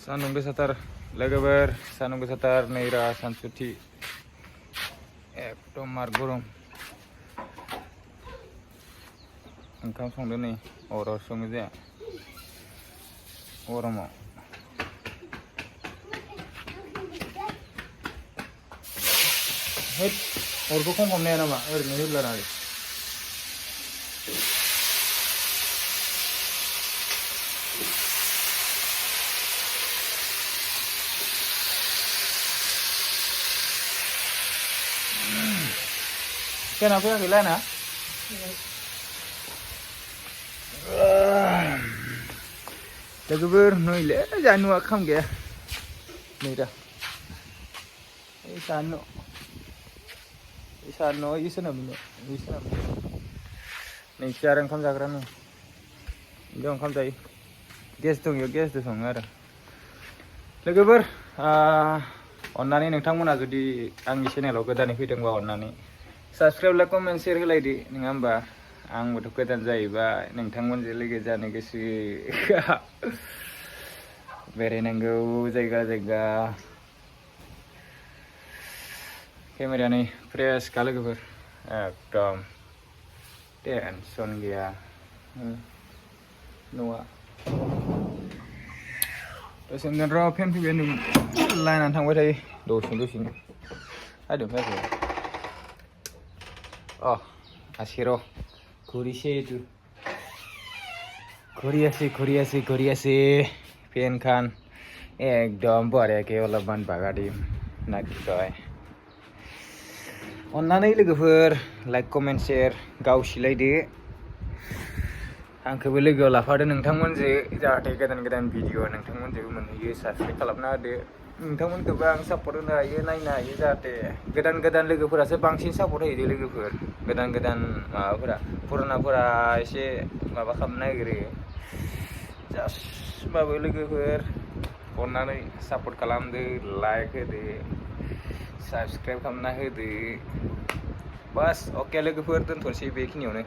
Sandung gosatar logoफोर सान्दुं गोसाथार नैरा सानसुथि एकदम मार गरम ओंखाम संदों नै अराव सङो जोंहा गरमाव होद अरखौ खम खालामनो हाया नामा ओरैनो होब्लाना Kena apa yang gila na? Logoफोर नै ले जानुआ खाम गैया नै दा सानो इसोनाबनो नै आरो ओंखाम जाग्रा नै बेयाव ओंखाम जायो गेस दं इयाव गेसजों सङो आरो लोगोफोर अन्नानै नोंथांमोना जुदि आंनि चेनेलाव गोदानै फैदोंबा अन्नानै साबस्क्राइब लाइक कमेन्ट शेयार होलायदो नङा होमबा आंबोथ' गोदान जाहैबाय नोंथांमोनजों लोगो जानो गोसो बेरायनांगौ जायगा जायगा केमेराया नै फ्रेसखा लोगोफोर एकदम टेनसन गैया न'आ दसेनो र' फेन फैबाय नै लाइनानै थांबाय थायो दसेनो हायदों फैयाखै Asiro Kurisetu Kuriasi Pian kan एकदम बरिया के अलपमान बागादि नागिरबाय अन्नानै लोगोफोर लाइक कमेन्ट शेयार गावसिलायदो आंखौबो लोगोआव लाफादो नोंथांमोनजों जाहाथे गोदान गोदान भिडिअ नोंथांमोनजोंबो मोनहैयो साबस्क्राइब खालामना होदो नोंथांमोनखौबो आं सापर्ट होनो हायो नायनो हायो जाहाथे गोदान गोदान लोगोफोरासो बांसिन सापर्ट होयो लोगोफोर गोदान गोदान माबाफोरा पुरानाफोरा एसे माबा खालामनो नागिरो जास्ट होमबाबो लोगोफोर अन्नानै सापर्ट खालामदो लाइक होदो साबस्क्राइब खालामना होदो बास अके लोगोफोर दोनथ'नोसै बेखिनियावनो